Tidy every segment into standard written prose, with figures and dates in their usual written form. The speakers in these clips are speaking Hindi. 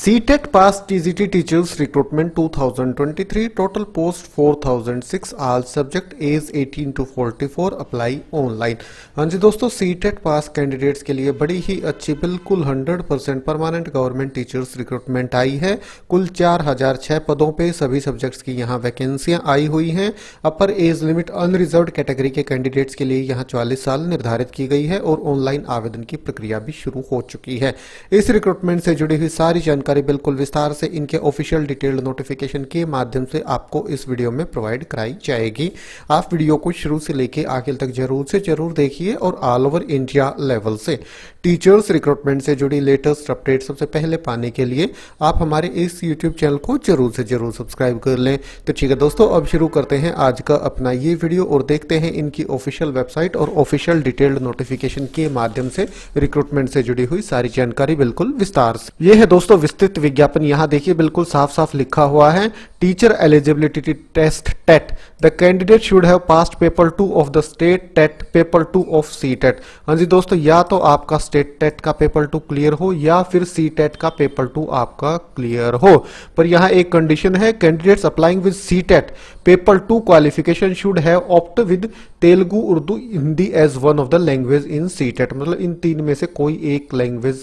CTET pass TGT teachers recruitment 2023 total post 4006 all subject age 18 to 44 apply online. हाँ जी दोस्तों, CTET पास कैंडिडेट्स के लिए बड़ी ही अच्छी बिल्कुल 100% परमानेंट गवर्नमेंट टीचर्स रिक्रूटमेंट आई है। कुल 4006 पदों पे सभी सब्जेक्ट्स की यहाँ वैकेंसियां आई हुई हैं। अपर एज लिमिट अनरिजर्व्ड कैटेगरी के कैंडिडेट्स के लिए यहाँ 44 साल निर्धारित की गई है और ऑनलाइन आवेदन की प्रक्रिया भी शुरू हो चुकी है। इस रिक्रूटमेंट से जुड़ी हुई सारी जानकारी बिल्कुल विस्तार से इनके ऑफिशियल डिटेल्ड नोटिफिकेशन के माध्यम से आपको इस वीडियो में प्रोवाइड कराई जाएगी। आप वीडियो को शुरू से लेके आखिर तक जरूर देखिए और ऑल ओवर इंडिया लेवल से टीचर्स रिक्रूटमेंट से जुड़ी लेटेस्ट अपडेट सबसे पहले पाने के लिए आप हमारे इस यूट्यूब चैनल को जरूर से जरूर सब्सक्राइब कर लें। तो ठीक है दोस्तों, अब शुरू करते हैं आज का अपना ये वीडियो और देखते हैं इनकी ऑफिशियल वेबसाइट और ऑफिशियल डिटेल्ड नोटिफिकेशन के माध्यम से रिक्रूटमेंट से जुड़ी हुई सारी जानकारी बिल्कुल विस्तार से। ये है दोस्तों विस्तृत विज्ञापन, यहाँ देखिए बिल्कुल साफ साफ लिखा हुआ है, teacher eligibility test TET the candidate should have passed paper 2 of the state TET paper 2 of CTET। हाँ जी दोस्तों, या तो आपका स्टेट टेट का पेपर 2 क्लियर हो या फिर CTET का पेपर 2 आपका क्लियर हो। पर यहाँ एक कंडीशन है, candidates applying with CTET paper 2 qualification should have opt with Telugu Urdu Hindi as one of the language in CTET। मतलब इन तीन में से कोई एक लैंग्वेज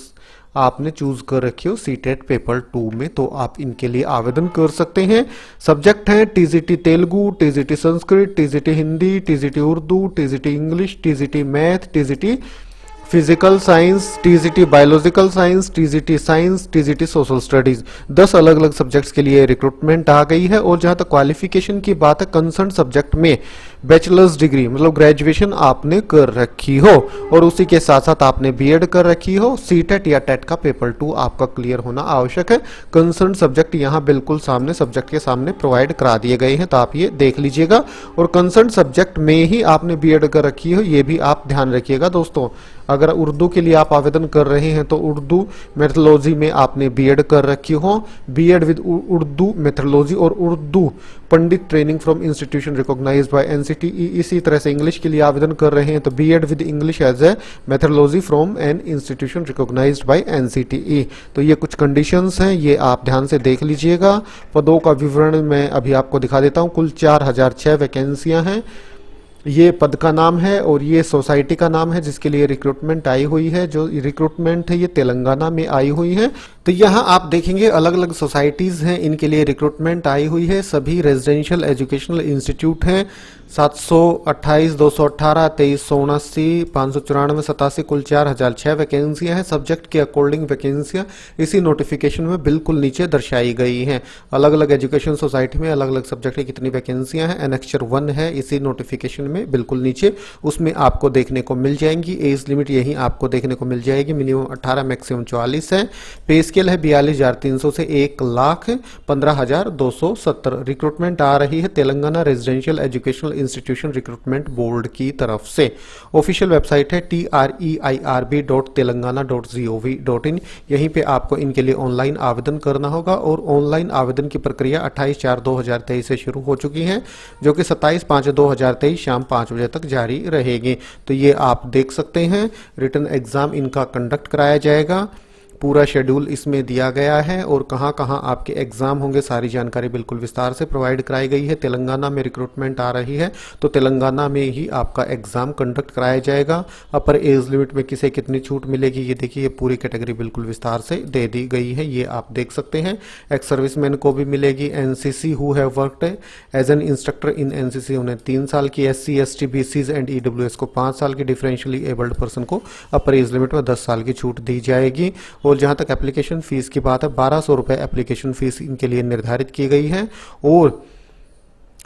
आपने चूज कर रखी हो CTET पेपर 2 में, तो आप इनके लिए आवेदन कर सकते हैं। सब्जेक्ट हैं TGT Telugu, TGT Sanskrit, TGT Hindi, TGT Urdu, TGT English, TGT math, TGT physical science, TGT biological science, TGT science, TGT social studies. 10 अलग अलग सब्जेक्ट्स के लिए रिक्रूटमेंट आ गई है। और जहां तक क्वालिफिकेशन की बात है, कंसर्न सब्जेक्ट में बैचलर्स डिग्री मतलब ग्रेजुएशन आपने कर रखी हो और उसी के साथ साथ आपने BEd कर रखी हो। CTET या टेट का पेपर 2 आपका क्लियर होना आवश्यक है। कंसर्न सब्जेक्ट यहाँ बिल्कुल सामने सब्जेक्ट के सामने प्रोवाइड करा दिए गए हैं, तो आप ये देख लीजिएगा। और कंसर्न सब्जेक्ट में ही आपने BEd कर रखी हो, ये भी आप ध्यान रखिएगा दोस्तों। अगर उर्दू के लिए आप आवेदन कर रहे हैं तो उर्दू मेथोलॉजी में आपने BEd कर रखी हो, BEd विद उर्दू मेथोलॉजी और Urdu pandit training from institution recognised by NCTE। इसी तरह से इंग्लिश के लिए आवेदन कर रहे हैं तो BEd with English as a methodology from an institution recognised by NCTE। तो ये कुछ कंडीशंस हैं, ये आप ध्यान से देख लीजिएगा। पदों का विवरण मैं अभी आपको दिखा देता हूँ। कुल 4006 वैकेंसियां हैं। ये पद का नाम है और ये सोसाइटी का नाम है जिसके लिए रिक्रूटमेंट आई हुई है। जो रिक्रूटमेंट है ये तेलंगाना में आई हुई है। तो यहाँ आप देखेंगे अलग अलग सोसाइटीज हैं, इनके लिए रिक्रूटमेंट आई हुई है। सभी रेजिडेंशियल एजुकेशनल इंस्टीट्यूट हैं। 728, 218, 2379, 594, 87 कुल 4006 वैकेंसियां हैं। सब्जेक्ट के अकॉर्डिंग वैकेंसियां इसी नोटिफिकेशन में बिल्कुल नीचे दर्शाई गई हैं। अलग अलग एजुकेशन सोसाइटी में अलग अलग सब्जेक्ट की कितनी वैकेंसियां हैं, एनेक्चर 1 है इसी नोटिफिकेशन में बिल्कुल नीचे, उसमें आपको देखने को मिल जाएंगी। एज लिमिट यही आपको देखने को मिल जाएगी, मिनिमम 18 मैक्सिमम 44 है। पे स्केल है 42,300 से 1,15,270। रिक्रूटमेंट आ रही है Telangana residential educational institution recruitment board की तरफ से। ऑफिशियल वेबसाइट है treirb.telangana.gov.in। यहीं पे आपको इनके लिए ऑनलाइन आवेदन करना होगा और ऑनलाइन आवेदन की प्रक्रिया 28/4/2023 से शुरू हो चुकी है, जो कि 27/5/2023 शाम 5 बजे तक जारी रहेगी। तो ये आप देख सकते हैं, रिटन एग्जाम इनका कंडक्ट कराया जाएगा। पूरा शेड्यूल इसमें दिया गया है और कहां कहां आपके एग्जाम होंगे सारी जानकारी बिल्कुल विस्तार से प्रोवाइड कराई गई है। तेलंगाना में रिक्रूटमेंट आ रही है तो तेलंगाना में ही आपका एग्जाम कंडक्ट कराया जाएगा। अपर एज लिमिट में किसे कितनी छूट मिलेगी ये देखिए, ये पूरी कैटेगरी बिल्कुल विस्तार से दे दी गई है, ये आप देख सकते हैं। एक्स सर्विसमैन को भी मिलेगी। NCC who have worked as an instructor in NCC उन्हें 3 साल की, SC ST BCs and EWS को 5 साल की, डिफरेंशियली एबल्ड पर्सन को अपर एज लिमिट में 10 साल की छूट दी जाएगी। और जहां तक एप्लीकेशन फीस की बात है, 1200 रुपए एप्लीकेशन फीस इनके लिए निर्धारित की गई है। और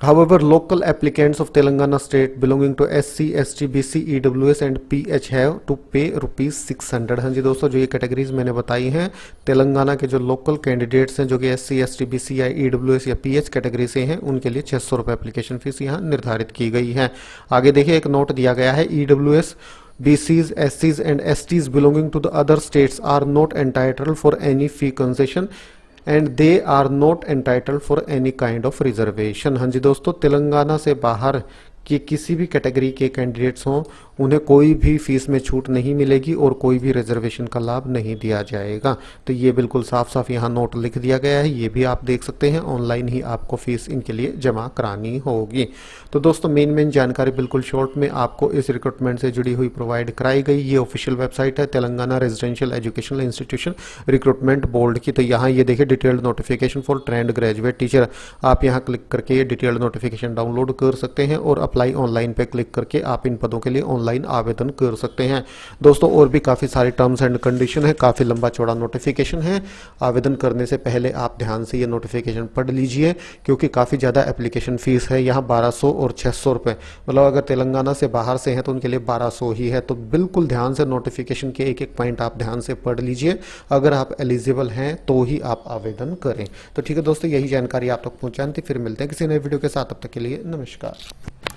However, local applicants of Telangana state belonging to SC, ST, BC, EWS and PH have to pay ₹600। हाँ जी दोस्तों, जो ये कैटेगरीज मैंने बताई हैं, तेलंगाना के जो लोकल कैंडिडेट्स हैं जो कि SC, ST, BC या EWS या PH कैटेगरी से हैं, उनके लिए 600 रुपए एप्लीकेशन फीस यहाँ निर्धारित की गई है। आगे देखिए एक नोट दिया गया है, EWS BCs, SCs and STs belonging to the other states are not entitled for any fee concession and they are not entitled for any kind of reservation। हाँ जी दोस्तों, तेलंगाना से बाहर कि किसी भी कैटेगरी के कैंडिडेट्स हों उन्हें कोई भी फीस में छूट नहीं मिलेगी और कोई भी रिजर्वेशन का लाभ नहीं दिया जाएगा। तो ये बिल्कुल साफ साफ यहाँ नोट लिख दिया गया है, ये भी आप देख सकते हैं। ऑनलाइन ही आपको फीस इनके लिए जमा करानी होगी। तो दोस्तों मेन जानकारी बिल्कुल शॉर्ट में आपको इस रिक्रूटमेंट से जुड़ी हुई प्रोवाइड कराई गई। ये ऑफिशियल वेबसाइट है Telangana residential educational institution recruitment board की। तो यहाँ ये देखिए detailed notification for trained graduate teacher, आप यहाँ क्लिक करके ये डिटेल्ड नोटिफिकेशन डाउनलोड कर सकते हैं और अप्लाई ऑनलाइन पे क्लिक करके आप इन पदों के लिए ऑनलाइन आवेदन कर सकते हैं। दोस्तों और भी काफ़ी सारे टर्म्स एंड कंडीशन है, काफ़ी लंबा चौड़ा नोटिफिकेशन है। आवेदन करने से पहले आप ध्यान से ये नोटिफिकेशन पढ़ लीजिए क्योंकि काफ़ी ज़्यादा एप्लीकेशन फीस है यहाँ 1200 और 600 रुपये। मतलब अगर तेलंगाना से बाहर से हैं तो उनके लिए 1200 ही है। तो बिल्कुल ध्यान से नोटिफिकेशन के एक एक पॉइंट आप ध्यान से पढ़ लीजिए, अगर आप एलिजिबल हैं तो ही आप आवेदन करें। तो ठीक है दोस्तों, यही जानकारी आप तक पहुँचानी थी। फिर मिलते हैं किसी नए वीडियो के साथ, तब तक के लिए नमस्कार।